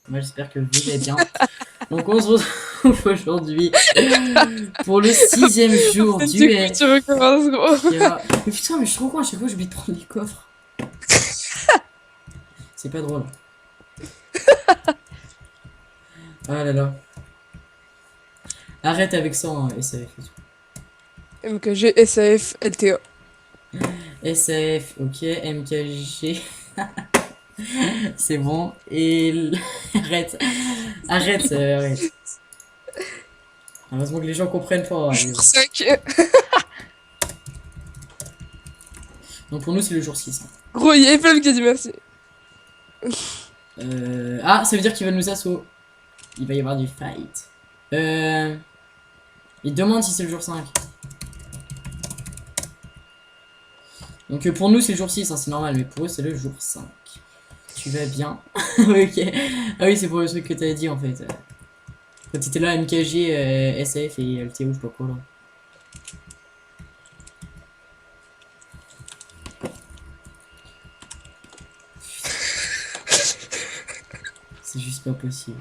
Moi, j'espère que vous allez bien. Donc, on se retrouve aujourd'hui pour le 6e jour Du du coup, tu recommences, gros. Mais putain, mais je suis trop con, à chaque fois, j'oublie de prendre les coffres. C'est pas drôle. Ah là là. Arrête avec ça, hein, SAF et tout. MKG, SAF, LTA. SAF, ok, MKG. C'est bon. Et arrête. Arrête, arrête. Heureusement que les gens comprennent pas. Hein, Jour 5. donc pour nous, c'est le jour 6. Hein. Gros, il y a Flemme qui a dit merci. Ah, ça veut dire qu'ils veulent nous assaut. Il va y avoir du fight. Il demande si c'est le jour 5. Donc pour nous c'est le jour 6, hein, c'est normal, mais pour eux c'est le jour 5. Tu vas bien. Ok. Ah oui, c'est pour le truc que t'avais dit en fait. Quand t'étais là, MKG, SF et LTO, je sais pas quoi là. C'est juste pas possible.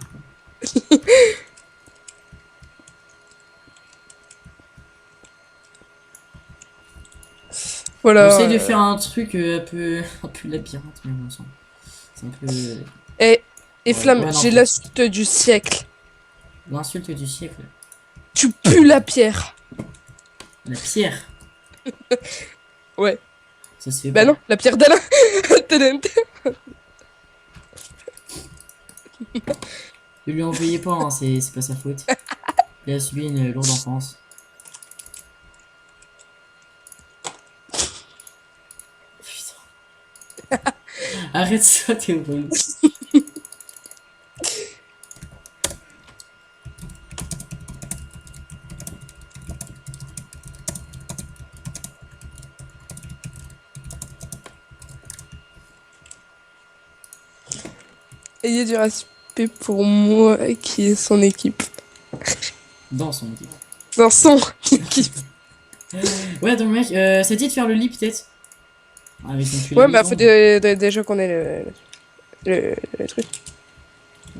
Voilà. J'essaye de faire un truc un peu labyrinthe, mais bon, c'est un peu. Et Ouais, Flamme, ouais, non, j'ai l'insulte du siècle. l'insulte du siècle. Tu pues la pierre. La pierre. Ouais. Ça se fait Bah pas. non, la pierre d'Alain. Tadam. Ne lui en veuillez pas, hein, c'est pas sa faute. Il a subi une lourde enfance. Putain. Arrête ça, t'es relou. Ayez du respect pour moi qui est son équipe. Dans son équipe. Dans son équipe. Ouais, donc mec, ça dit de faire le lit peut-être. Ah, mais ils ont tué Ouais, les bah faut légendes. déjà qu'on ait le truc.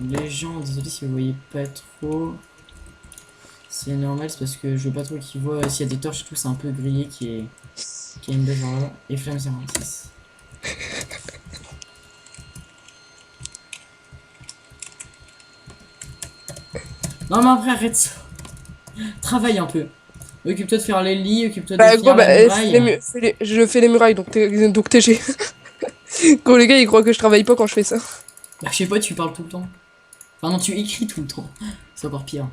Les gens, désolé si vous voyez pas trop. C'est normal, c'est parce que je veux pas trop qu'ils voient. S'il y a des torches et tout, c'est un peu grillé qui est une base genre là. Et flamme 06. Non, mais après, arrête ça. Travaille un peu. Occupe-toi de faire les lits, occupe-toi de Bah gros, finir la muraille. je fais les murailles, donc TG. Gros, les gars, ils croient que je travaille pas quand je fais ça. Bah, je sais pas, tu parles tout le temps. Enfin, non, tu écris tout le temps. C'est encore pire.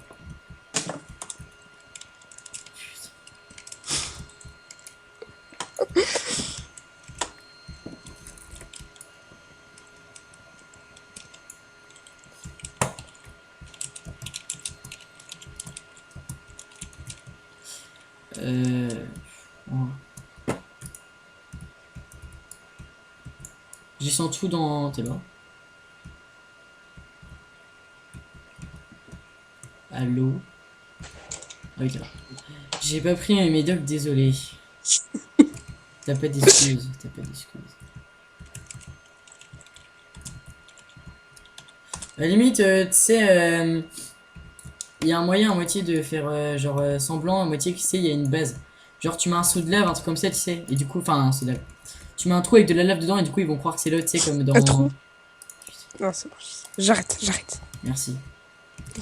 Ouais. J'y sens tout dans. T'es là? Allô? Ah oui, t'es là. J'ai pas pris mes médocs, désolé. T'as pas d'excuses, t'as pas d'excuses. À la limite, tu sais, il y a un moyen à moitié de faire genre semblant, à moitié, tu sais, il y a une base. Genre, tu mets un seau de lave, un truc comme ça, tu sais, et du coup, enfin, un seau de lave. Tu mets un trou avec de la lave dedans, et du coup, ils vont croire que c'est l'autre, tu sais, comme Un trou. dans. Non, c'est bon. J'arrête. Merci,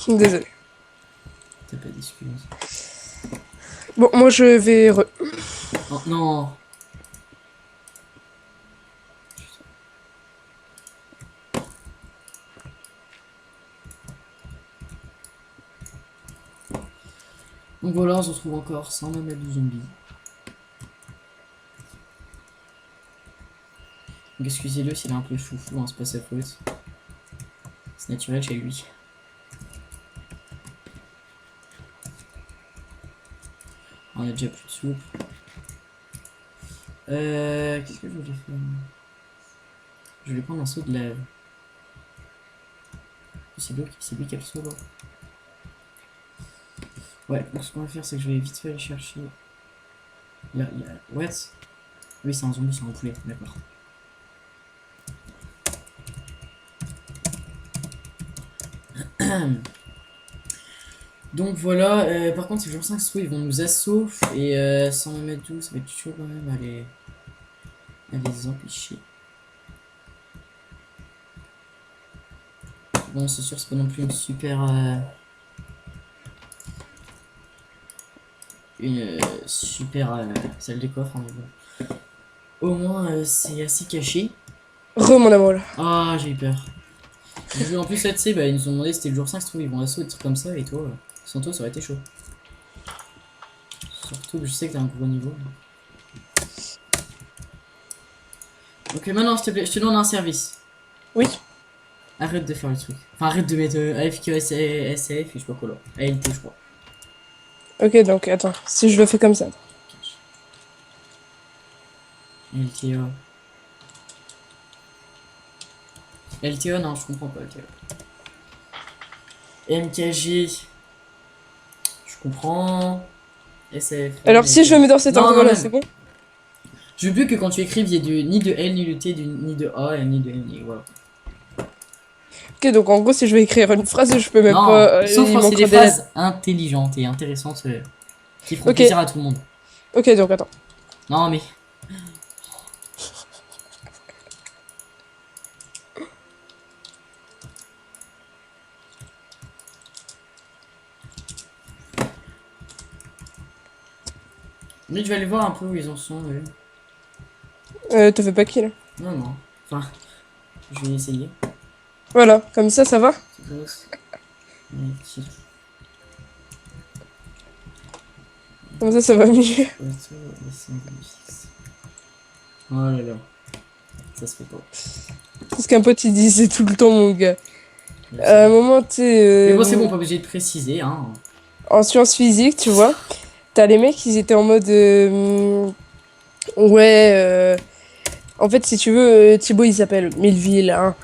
Désolé. t'as pas d'excuses. Bon, moi je vais. Oh non! Donc voilà, on se retrouve encore sans même de zombies. Donc excusez-le s'il est un peu foufou, hein, c'est pas sa faute. C'est naturel chez lui. On a déjà plus de soupe. Qu'est-ce que je voulais faire? Je voulais prendre un seau de lave. C'est lui qui a le seau là. Ouais, donc ce qu'on va faire, c'est que je vais vite fait aller chercher. What? Oui, c'est un zombie sur un poulet, d'accord. Donc voilà, par contre, ces jours 5 soit ils vont nous assaut et sans me mettre d'où, ça va être chaud quand même à les empêcher. Bon, c'est sûr, c'est pas non plus une super salle des coffres, hein, mais bon. Au moins, c'est assez caché. Mon amour là. Ah, j'ai eu peur. En plus, là, tu sais, bah, ils nous ont demandé si c'était le jour 5, se trouve, ils vont assaut, des trucs comme ça, et toi, sans toi, ça aurait été chaud. Surtout que je sais que t'as un gros niveau. Ok, maintenant, s'il te plaît, je te demande un service. Oui. Arrête de faire le truc. Enfin, arrête de mettre AFK, SF, et je sais pas quoi là. ALT, je crois. Ok, donc attends, si je le fais comme ça. LTA. LTA, non, je comprends pas LTA. MKG. Je comprends. SF. Alors si je le mets dans cet Non, ordre non, là, même. c'est bon? Je veux plus que quand tu écrives, il y ait ni de L, ni de T, ni de A, ni de N, ni voilà. Ok, donc en gros, si je vais écrire une phrase, je peux même Non, pas. sauf Il quand c'est des manquera des lettres. phrases intelligentes et intéressantes qui feront Ok, plaisir à tout le monde. ok, donc attends. Non, mais. Mais je vais aller voir un peu où ils en sont. T'as fait pas qui là? Non, non. Enfin, je vais essayer. Voilà, comme ça va? Comme ça va mieux. Oh là là. Ça se fait pas. C'est ce qu'un pote il disait tout le temps, mon gars. À un moment, tu sais. Mais bon, c'est bon, pas obligé de préciser, hein. En sciences physiques, tu vois, t'as les mecs, ils étaient en mode. Ouais, en fait, si tu veux, Thibaut, il s'appelle Milleville, hein.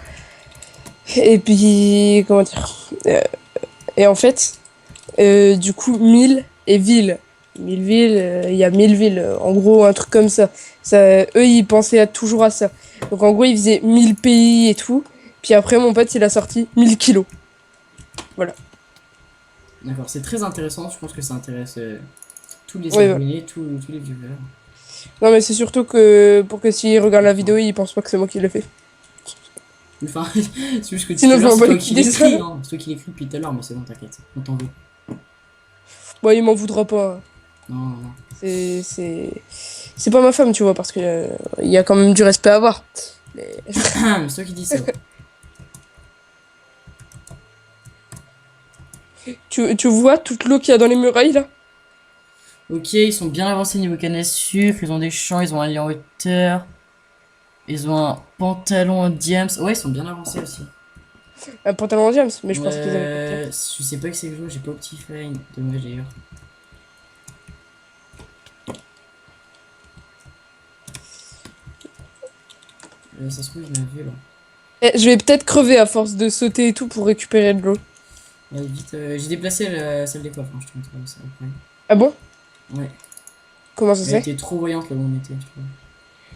Et puis, comment dire et en fait, du coup, mille et ville. Milleville, il y a mille villes, en gros, un truc comme ça. Eux, ils pensaient toujours à ça. Donc, en gros, ils faisaient 1000 pays et tout. Puis après, mon pote, il a sorti 1000 kilos. Voilà. D'accord, c'est très intéressant. Je pense que ça intéresse tous les Ouais, ouais. abonnés, tous les viewers. Non, mais c'est surtout que pour que s'ils regardent la vidéo, ils pensent pas que c'est moi qui l'ai fait. Enfin, c'est juste que tout Sinon, à je l'heure, m'en c'est bats toi les qui couilles des l'écris, ça. hein. C'est toi qui l'écris depuis tout à l'heure, mais c'est bon, t'inquiète. On t'en veut. Bon, il m'en voudra pas. Non, non, non. C'est pas ma femme, tu vois, parce que il y a quand même du respect à avoir. Mais... C'est toi qui dis ça. tu vois toute l'eau qu'il y a dans les murailles, là? Ok, ils sont bien avancés niveau canne à sucre. Ils ont des champs, ils ont un lit en hauteur. Ils ont un pantalon en diams. Ouais, ils sont bien avancés aussi. Un pantalon en James, mais je pense qu'ils avaient pas de James. Je sais pas que c'est que je joue, j'ai pas Optifine. Dommage d'ailleurs. Ça se trouve, il m'a vu là. Eh, je vais peut-être crever à force de sauter et tout pour récupérer de l'eau. Allez, vite, j'ai déplacé la salle des coffres, hein, je te montre ça après. Ah bon? Ouais. Comment ça se Elle fait? était trop voyante là où on était, je trouve.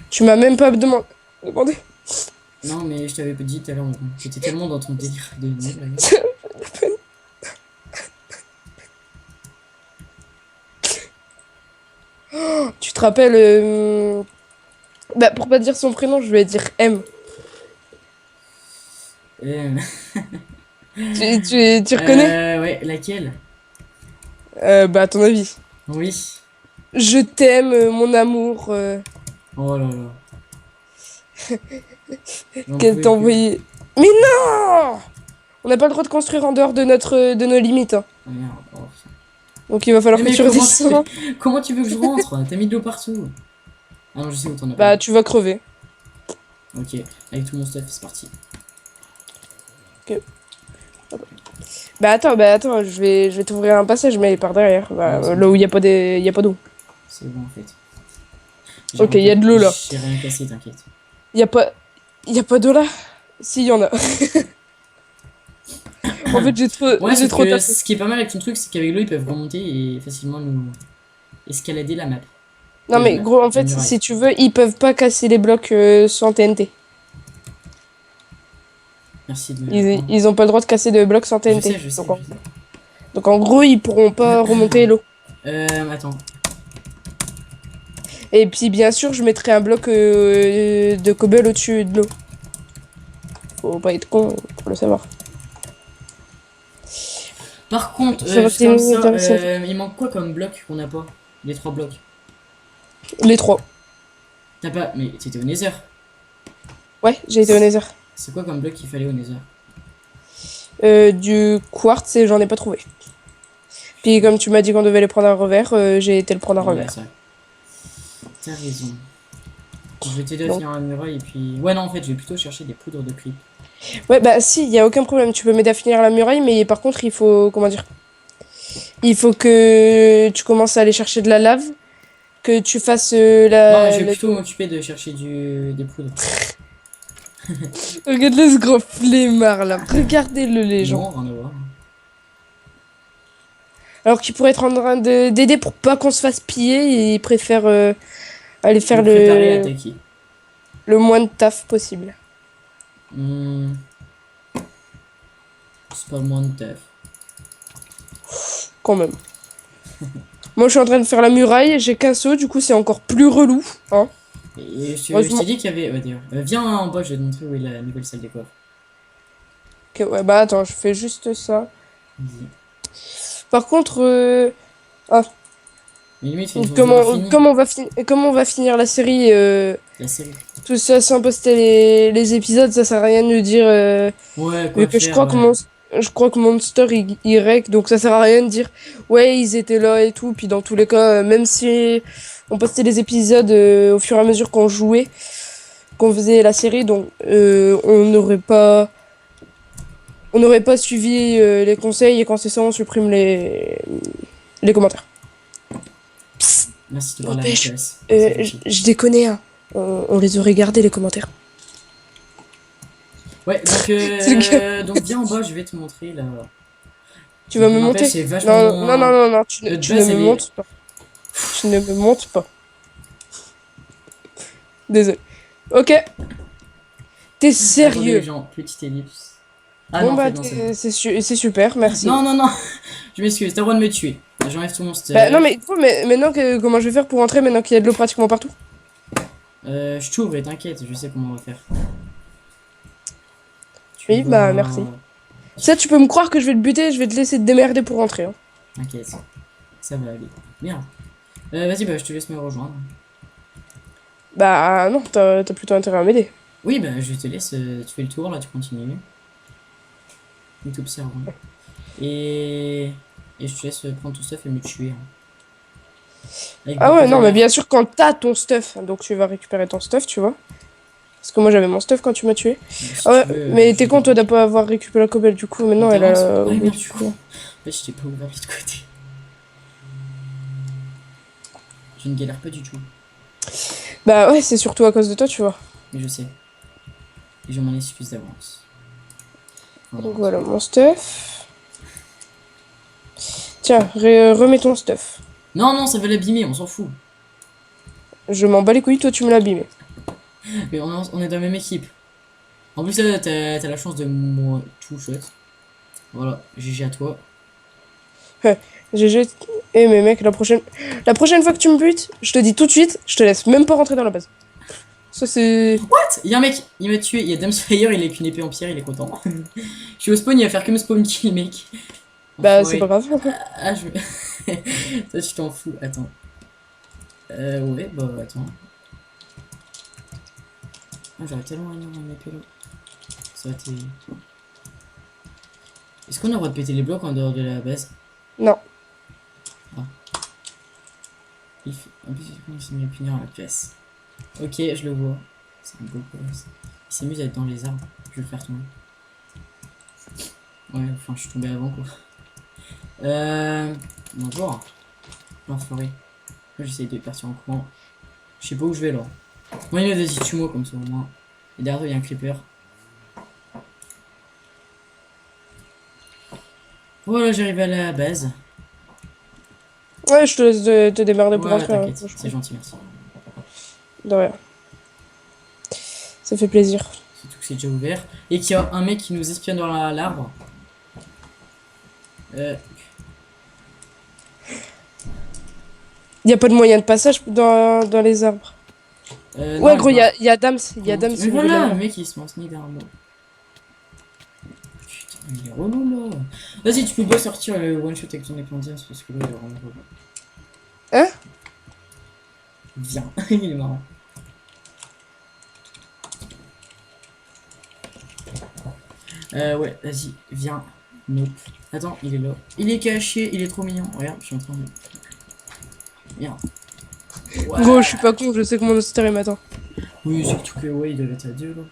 Tu m'as même pas demandé. Non, mais je t'avais pas dit tout à l'heure, j'étais tellement dans ton délire de nul là. Tu te rappelles bah, pour pas dire son prénom, je vais dire M. Euh, Tu reconnais? ouais, laquelle? Bah, à ton avis. Oui. Je t'aime, mon amour. Oh là là. J'en Qu'elle pouvais t'a plus. envoyé. Mais non! On n'a pas le droit de construire en dehors de nos limites, hein. Oh merde. Oh, putain. Donc il va falloir que Mais tu redescends. comment tu veux que je rentre? T'as mis de l'eau partout. Ah non, je sais où t'en as pas Bah, mis. tu vas crever. Ok, avec tout mon stuff, c'est parti. Bah attends, je vais t'ouvrir un passage, mais par derrière, bah, Ouais, c'est là bon. où il y a pas y a pas d'eau. C'est bon en fait. Ok, il y a de l'eau là. J'ai rien cassé, t'inquiète. Il y a pas, y a pas d'eau là? Si, il y en a. En fait, Ouais, j'ai sauf trop que tapé. ce qui est pas mal avec ton truc, c'est qu'avec l'eau, ils peuvent remonter et facilement nous escalader la map. Non La mais map, gros, en la fait, muraille. si tu veux, ils peuvent pas casser les blocs sans TNT. Merci de me l'apprendre. Ils ont pas le droit de casser de blocs sans Je TNT. sais, je sais, je sais. Donc en gros, ils pourront pas remonter l'eau. Attends. Et puis bien sûr, je mettrai un bloc de cobble au-dessus de l'eau. Faut pas être con pour le savoir. Par contre, Ça va juste comme ça, intéressant. il manque quoi comme bloc qu'on n'a pas? Les 3 blocs. Les 3. T'as pas. Mais t'étais au Nether. Ouais, j'ai été au Nether. C'est quoi comme bloc qu'il fallait au Nether? Du quartz et j'en ai pas trouvé. Puis comme tu m'as dit qu'on devait les prendre à revers, j'ai été le prendre à Ouais, revers. c'est vrai. T'as raison. Je vais t'aider à Donc- finir la muraille et puis. Ouais, non, en fait, je vais plutôt chercher des poudres de creep. Ouais, bah si, y a aucun problème. Tu peux m'aider à finir la muraille, mais par contre, il faut, comment dire, il faut que tu commences à aller chercher de la lave, que tu fasses Non, mais je vais plutôt m'occuper de chercher des poudres. Regarde-le ce gros flemmard là. Regardez-le les gens. Non, rien à voir. Alors qu'il pourrait être en train d'aider pour pas qu'on se fasse piller, et il préfère aller Je faire vais me préparer à attaquer. le moins de taf possible. Hmm. C'est pas le moins de taf. Quand même. Moi je suis en train de faire la muraille, j'ai qu'un seau, du coup c'est encore plus relou. Hein. Et je Heureusement- t'ai dit qu'il y avait. Ouais, d'ailleurs. Viens en bas, je vais te montrer où est la nouvelle salle des coffres. Ok, ouais, bah attends, je fais juste ça. Vas-y. Par contre, Mais limite, c'est une fois que j'aurai fini comment on va finir la série la série. tout ça sans poster les épisodes, ça sert à rien de dire. Ouais, Vu quoi que faire, ouais. je crois que Monster il rec, donc ça sert à rien de dire ouais ils étaient là et tout. Puis dans tous les cas, même si on postait les épisodes au fur et à mesure qu'on jouait, qu'on faisait la série, donc on n'aurait pas suivi les conseils et quand c'est ça on supprime les commentaires. Psst, Merci de parler à ma n'empêche, place. C'est gentil. je déconne, hein. On les aurait gardés les commentaires. Ouais, C'est donc viens en bas, je vais te montrer là. Tu vas me N'empêche, monter? c'est vachement moins. Non, Notre tu ne base, me elle est. montes pas. Tu ne me montes pas. Désolé. Ok. T'es Attendez, sérieux? gens, petite ellipse. Ah Bon non, en bah fait, non, c'est bon. c'est super, merci. Non, non, non, je m'excuse, t'as le droit de me tuer. J'enlève tout mon stuff. Bah non mais, du coup, mais maintenant comment je vais faire pour rentrer maintenant qu'il y a de l'eau pratiquement partout? Je t'ouvre et t'inquiète, je sais comment on va faire. Tu Oui, vas... bah merci. Ça tu peux me croire que je vais te buter, je vais te laisser te démerder pour rentrer. Hein. T'inquiète, ça va aller. Merde. Vas-y, bah je te laisse me rejoindre. Bah non, t'as plutôt intérêt à m'aider. Oui, bah je te laisse, tu fais le tour, là tu continues. Et t'observes. Hein. Et je te laisse prendre tout stuff et me tuer. Hein. Avec Ah beaucoup ouais, non mais d'honneur. bien sûr quand t'as ton stuff, donc tu vas récupérer ton stuff, tu vois. Parce que moi j'avais mon stuff quand tu m'as tué. Si Ah ouais, tu veux, mais je t'es vais con toi t'arranger. de pas avoir récupéré la cobble du coup, maintenant On elle t'avance. a Ouais, oublié merde, du du coup. coup. Ouais, je t'ai pas ouvert de l'autre côté. Je ne galère pas du tout. Bah ouais, c'est surtout à cause de toi, tu vois. Mais je sais. Et je m'en excuse d'avance. Enfin, Donc voilà mon stuff. Tiens, remets ton stuff. non, non, ça va l'abîmer, on s'en fout. Je m'en bats les couilles, toi tu me l'as abîmé. Mais on est dans la même équipe. En plus, là, t'as la chance de moi tout chouette. Voilà, GG à toi. GG. Eh mais mec, la prochaine fois que tu me butes, je te dis tout de suite, je te laisse même pas rentrer dans la base. Ça c'est... What? Il y a un mec, il m'a tué. Il y a Damsfire, il est avec une épée en pierre, il est content. Je suis au spawn, il va faire que me spawn kill, mec. Bah c'est Enfoiré. pas grave. Ah, je. Toi, tu t'en fous. Attends. Ouais, bah, attends. Ah, j'aurais tellement aimé mon épée là. Ça aurait été. Est-ce qu'on a le droit de péter les blocs en dehors de la base? Non. En plus, il s'est mis à punir à la pièce. Ok, je le vois. C'est un beau gosse. Il s'amuse à être dans les arbres. Je vais le faire tomber. Ouais, enfin, je suis tombé avant quoi. Bonjour. L'enfoiré. Là, j'essaye de partir en courant. Je sais pas où je vais là. Moi, il vas-y, tue-moi comme ça au moins. Et derrière, il y a un creeper. Voilà, j'arrive à la base. Ouais, je te laisse te démerder pour Ouais, rentrer. Hein, t'inquiète, franchement. c'est gentil, merci. De rien. Ça fait plaisir. Surtout que c'est déjà ouvert. Et qu'il y a un mec qui nous espionne dans l'arbre. Il y a pas de moyen de passage dans les arbres. Ouais, non, gros, il y a Dams. Il y a Dams Mais au milieu de voilà, le l'arbre. mec il se lance ni derrière moi. Putain, il est relou là. Vas-y, tu peux pas sortir le one shot avec ton épindienne parce que là il est vraiment relou. Hein? Viens, il est marrant. Ouais, vas-y, viens. Nope. Attends, il est là. Il est caché, il est trop mignon. Regarde, je suis en train de. Viens. Ouais. Gros, je suis pas con, je sais que mon monster il m'attend. Oui, surtout que ouais, il doit être à deux là.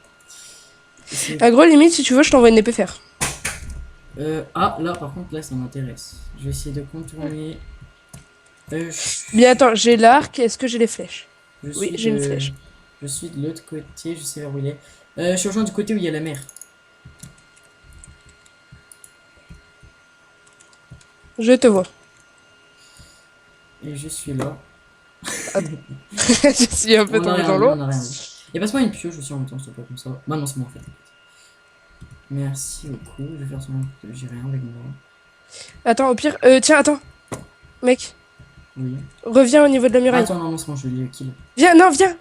Ah, gros, limite, si tu veux, je t'envoie une épée fer. Ah, là par contre, là ça m'intéresse. Je vais essayer de contourner. Bien, attends, j'ai l'arc, est-ce que j'ai les flèches? Je Oui, suis j'ai une flèche. Je suis de l'autre côté, je sais vers où il est. Je suis rejoint du côté où il y a la mer. Je te vois. Et je suis là. Je suis un peu On a tombé rien dans vu, l'eau. on a rien vu. Et passe-moi une pioche aussi en même temps, s'il te plaît, comme ça. Bah non, c'est moi en fait. Merci beaucoup, je vais faire semblant que j'ai rien avec moi. Attends, au pire, tiens, attends. Mec, Oui. reviens au niveau de la muraille. Attends, non, non, c'est bon, je l'ai kill. Viens, non, viens.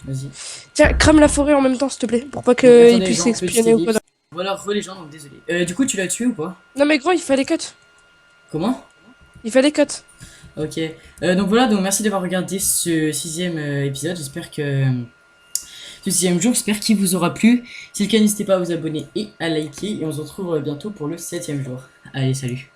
Vas-y. Tiens, crame la forêt en même temps, s'il te plaît, pour pas Donc, qu'il attendez, puisse gens, petite espionner ou quoi. ellipse. Voilà, les gens, donc désolé. Du coup, tu l'as tué ou pas? Non, mais gros, il fallait cut. Comment? Il fallait cut. Ok. Donc voilà, donc merci d'avoir regardé ce 6ème épisode. J'espère que ce 6ème jour, j'espère qu'il vous aura plu. Si c'est le cas, n'hésitez pas à vous abonner et à liker. Et on se retrouve bientôt pour le 7ème jour. Allez, salut.